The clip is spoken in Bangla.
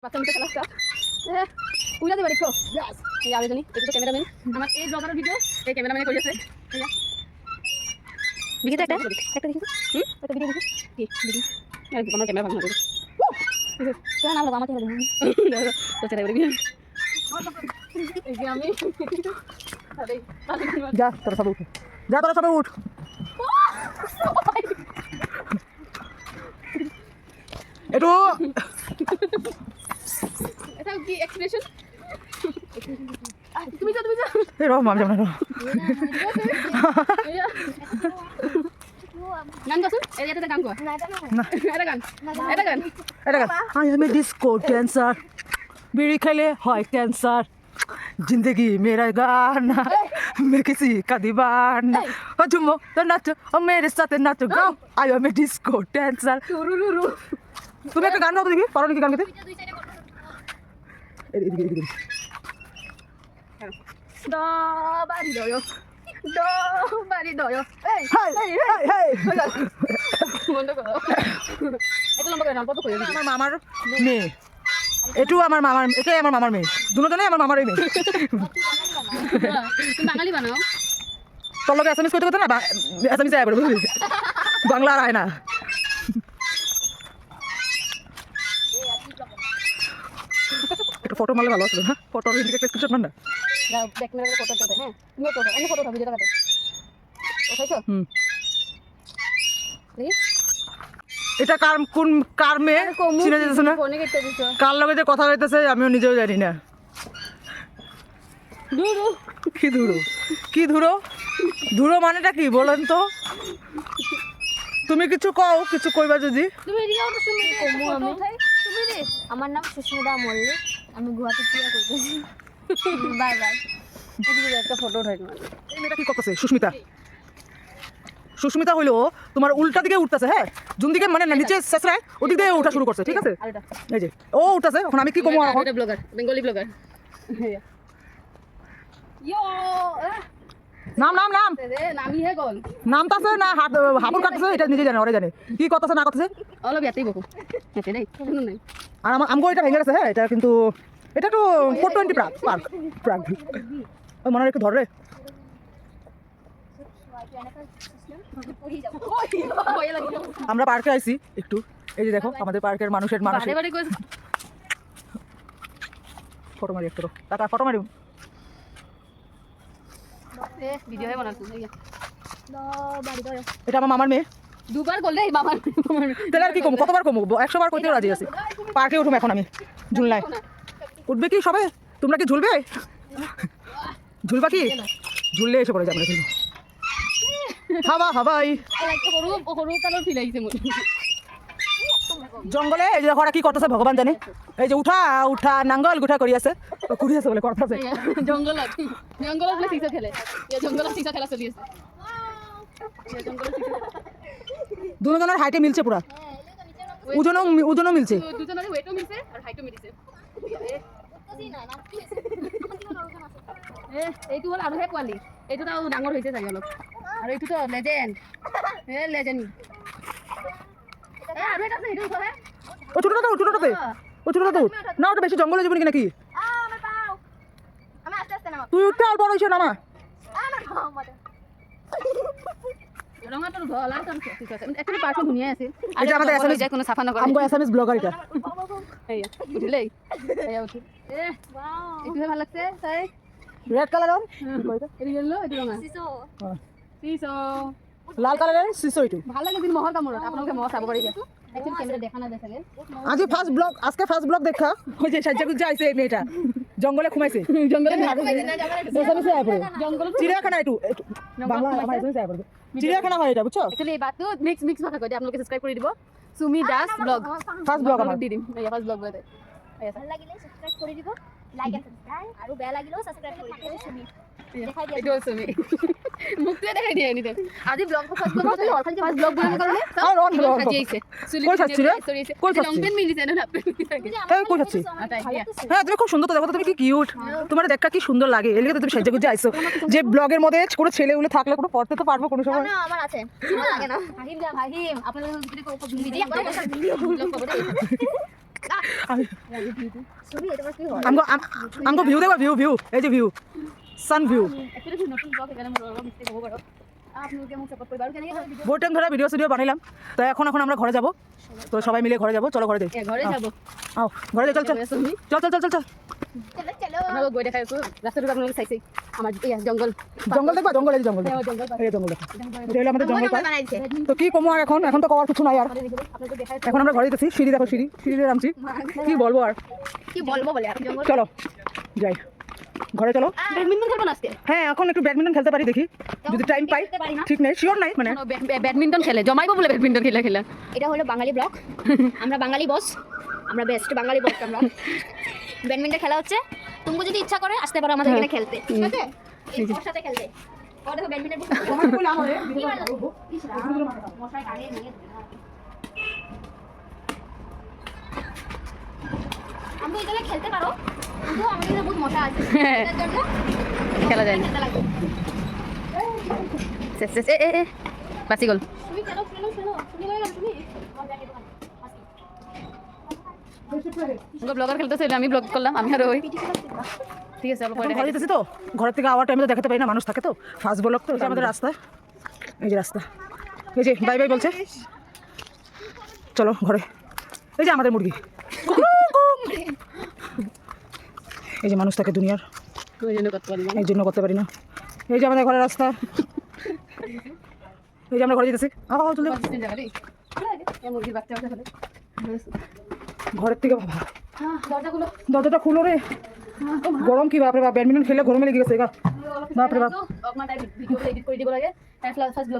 বাচ্চা মতো খেলা স্টার্ট উইলা দিবা দেখো यस এই আবেদনী এটা ক্যামেরাম্যান আমার এই ব্লগারের ভিডিও এই ক্যামেরাম্যানে করেছে এই ভিডিওটা একটা দেখি একটা ভিডিও দেখি কি ভিডিও আর আমার ক্যামেরা ভাঙা গেছে কেন নাম লাগা আমাকে লাগা তো চলে গেল এই যে আমি আরে যা তোরা সব উঠ যা তোরা সব উঠ একটু এটা কি এক্সপ্রেশন তুমি যা এই রো মাম যাও না গান গাছ এই এটা গান কর না এটা গান এটা গান এটা গান I M A disco dancer বিড়ি খেলে হয় ক্যান্সার जिंदगी मेरा गाना मैं किसी का दीवाना ओ झूमो तो नाचो और मेरे साथ नाचो गाओ I am a disco dancer টুরুরুরু তুমি একটা গান গাও তো দেখি পারো নাকি গান গাইতে এদিকে দো বাড়ি দয়ো এই হাই হাই হাই বন্ধ করো এটা লম্বা করে নাম কত কই আমার মামার মেয়ে এটাও আমার মামার এটাই আমার মামার মেয়ে দুজনেই আমার মামারই মেয়ে তুমি বাঙালি বানাও তোর লোক এসএমএস করতে করতে না এসএমএস আয় বুঝলি বাংলা আর আয় না একটা ফটো মারলে ভালো আসবে হ্যাঁ ফটোর দিকে একটা স্ক্রিনশট মার না দাও দেখ মেরে ফটো করতে হ্যাঁ তুমি ফটো এনে ফটো ভিডিওটা কাটো ওঠাইছো দেখি এটা কার মেয়ে চিনে যেতেছে না ফোনে কেটে দিছো কার লগে যে কথা কইতেছে আমিও নিজেও জানি না দুরু কি ধুরো মানেটা কি বলেন তো তুমি কিছু কও কিছু কইবা যদি তুমি এদিকে ওটা শুনি কমু আমি তুমি রে আমার নাম সুস্মিতা মল্লিক আমি গুয়াহাটি থেকে করতেছি বাই বাই এদিকে একটা ফটো উঠাই এই মেয়েটা কি করতেছে সুস্মিতা হইলো তোমার উল্টা দিকে উঠতেছে হ্যাঁ যোন দিকে মানে নিচে শেষরায় ওদিক দিয়ে ওঠা শুরু করছে ঠিক আছে আরেটা এই যে ও উঠতেছে এখন আমি কি কমু এখন এটা ব্লগার বেঙ্গলি ব্লগার ইয়ো নাম রে নামি হে গল নামতাছে না হাবুর কাটতেছে এটা নিজে জানে ওরে জানে কি করতেছে না করতেছে অলপ ইয়াতেই বকো হেতে দেই শুনুন নাই আর আমগো এটা ভেঙে গেছে হ্যাঁ এটা কিন্তু এটা তো 420 প্রাগ ওই মনে একটু ধরে ভয় লাগে আমরা পার্কে আইছি একটু এই যে দেখো আমাদের পার্কের মানুষের বারে বারে কই ফটো মারি একটু টাকা ফটো মারি এ ভিডিও হে বানাতো এই বাড়ি দয় এটা আমার মামার মেয়ে দুবার করলে এই বাবার তাহলে আর কি কমু কতবার কমু 100 বার কইতেও রাজি আছি পার্কে উঠুম এখন আমি ঝুলনায় উঠবে কি সবে তোমরা কি ঝুলবে ঝুলবা কি ঝুললে এসে পড়ে যাবে কিন্তু হাওয়াই লাইক হরু কালার ফিল আইছে মনে জঙ্গলে এই যে দেখো ওরা কি করতেছে ভগবান জানে এই যে উঠা নাঙ্গল গুঠা করি আছে বলে করতেছে জঙ্গলত বলে সিসা খেলে জঙ্গলত সিসা খেলা চলি আছে দুজনের হাইটে মিলছে পুরা ওজনও মিলছে দুজনের ওয়েটও মিলছে আর হাইটও মিলছে এইটো হল আৰু হে পোৱালি এইটো তো ডাঙৰ হৈছে চাগে অলপ আৰু এইটো তো লেজেণ্ড লেজেণ্ড আৰু এটা আছে সেইটো উঠে ও ছোটটাতে না ওটা বেশি জঙ্গলে যাবো নাকি আমার পাও আমি আস্তে আস্তে নামাবো তুই উঠতে অল্প হয়েছে নামা আমার পাও মাথা ৰঙাটো ধলা আছে ঠিক আছে একচুয়ালি পাৰ্কটো ধুনীয়া আছিল এটা আমাদের SMS যায় কোনো চাফা নকৰে আমগো এসএমএস ব্লগার এটা এইয়া উঠিলেই এইয়া উঠি ওয়াও এইটোহে ভাল লাগছে চাই রেড কালার এৰি গেল এইটো ৰঙা সিসো পিছো লাল কালারের সিসো এটু ভাল লাগে দিন মহৰ কামোৰত আপোনালোকে মহ চাব পাৰি একচুয়ালি ক্যামেরা দেখা না যায় চাগে আজকে ফার্স্ট ব্লগ দেখা ওই যে সাজ্জা গুজ্জা আইছে এই মেয়েটা জঙ্গলে ঘুমাইছে জঙ্গলে এসএমএস আয় পড়ে জঙ্গল চিড়িয়াখানা এটু বাংলা আমার এসএমএস আয় পড়ে চিড়িয়াখানা হয় এটা বুঝছো একচুয়ালি এই বাতটো মিক্স ভাষা কৈ দিয়ে আপোনালোকে সাবস্ক্রাইব কৰি দিব Sumi Das blog first blog আমার দি দিম এইয়া ফার্স্ট ব্লগ বলে ভাল লাগিলে সাবস্ক্রাইব কৰি দিব লাইক এন্ড সাবস্ক্রাইব আৰু বেয়া লাগিলেও সাবস্ক্রাইব কৰি দিব সুমি দেখাই দিয়া এইটো সুমি মুখটোৱে দেখাই দিয়ে এনি আজি ব্লগ ফার্স্ট ব্লগ বলে ফার্স্ট ব্লগ বলে কাৰণে আর অন ব্লগ সাজি আইছে কই যাচ্ছি রে? কই যাচ্ছি? লং পেন মিলিছে না এই কই যাচ্ছি হ্যাঁ তুমি খুব সুন্দর তো দেখো তো তুমি কি কিউট তোমার দেখা কি সুন্দর লাগে এর লিগে তো তুমি সাজ্জা গুজ্জা আইছো যে ব্লগের মধ্যে কোনো ছেলেগুলো থাকলে কোনো পড়তে তো পারবো কোনো সময় না আমার আছে ভালো লাগে না ভাহিম আপনাদের যদি কোনো ভিডিও ব্লগ পাবো আমি ছবি এটা কি হয় আমগো ভিউ দেখো ভিউ এই যে ভিউ সান ভিউ অ্যাকচুয়ালি নতুন ব্লগ এখানে মোর মিস্টেক হবো পারো আপনি কেমন সাপোর্ট করবে আর কেন বহুত টাইম ধরে ভিডিও বানাইলাম তো এখন আমরা ঘরে যাব তো সবাই মিলে ঘরে যাব চলো ঘরে যাই ঘরে যাবো আও ঘরে যাই চল চল চল চল চল চল চল চলো চলো আমরা বই দেখাই রাস্তাটা আপনাদের চাইছি আমার জঙ্গল জঙ্গল দেখবা জঙ্গল এই যে জঙ্গল দেখো জঙ্গল এই যে জঙ্গল দেখো এটা হলো আমাদের জঙ্গল পার্ক। বানাইছে তো কি কমো আর এখন তো করার কিছু নাই আর আপনাদের দেখাই এখন আমরা ঘরে যেতেছি সিঁড়ি দেখো সিঁড়িতে নামছি কি বলবো আর কি বলবো বলে আর জঙ্গল চলো যাই ঘরে চলো ব্যাডমিন্টন খেলবো না আজকে হ্যাঁ এখন একটু ব্যাডমিন্টন খেলতে পারি দেখি যদি টাইম পাই ঠিক নেই শিওর নাই মানে ব্যাডমিন্টন খেলে জমাইবো বলে ব্যাডমিন্টন খেলে এটা হলো বাঙালি ব্লগ আমরা বাঙালি বস আমরা বেস্ট বাঙালি বস আমরা ব্যাডমিন্টন খেলা হচ্ছে তুমি যদি ইচ্ছা করে আসতে পারো আমাদের এখানে খেলতে ঠিক আছে এই ওর সাথে খেলতে ও দেখো ব্যাডমিন্টন মশাই কানে নিয়ে আমি এই জায়গায় খেলতে পারো কিন্তু আমাদের এখানে বহুত মশা আছে এটার জন্য খেলা যায় না খেলতে লাগবে শেষ শেষ এ বাসি গল তুমি খেলো তুমি গেলে তুমি ব্লগার খেলতেছে আমি ব্লগ করলাম আমি আর ওই ঠিক আছে এখন ঘরে যেতেছি তো ঘরের থেকে আওয়ার টাইমে তো দেখাতে পারি না মানুষ থাকে তো ফার্স্ট ব্লক তো এই যে আমাদের রাস্তা এই যে রাস্তা এই যে বাই বাই বলছে চলো ঘরে এই যে আমাদের মুরগি এই যে মানুষ থাকে দুনিয়ার ওই জন্য করতে পারি এই জন্য করতে পারি না এই যে আমাদের ঘরের রাস্তা এই যে আমরা ঘরে যেতেছি চলে মুরগির বাচ্চা বাচ্চা ফেলে ঘরের থেকে বাবা দরজাগুলো দরজাটা খুলো রে গরম কি বাপরে বাপ ব্যাডমিন্টন খেলে গরমে লেগে গেছে গা বাপরে বাপ ভিডিও এডিট করে দিব লাগে ফার্স্ট ব্লগ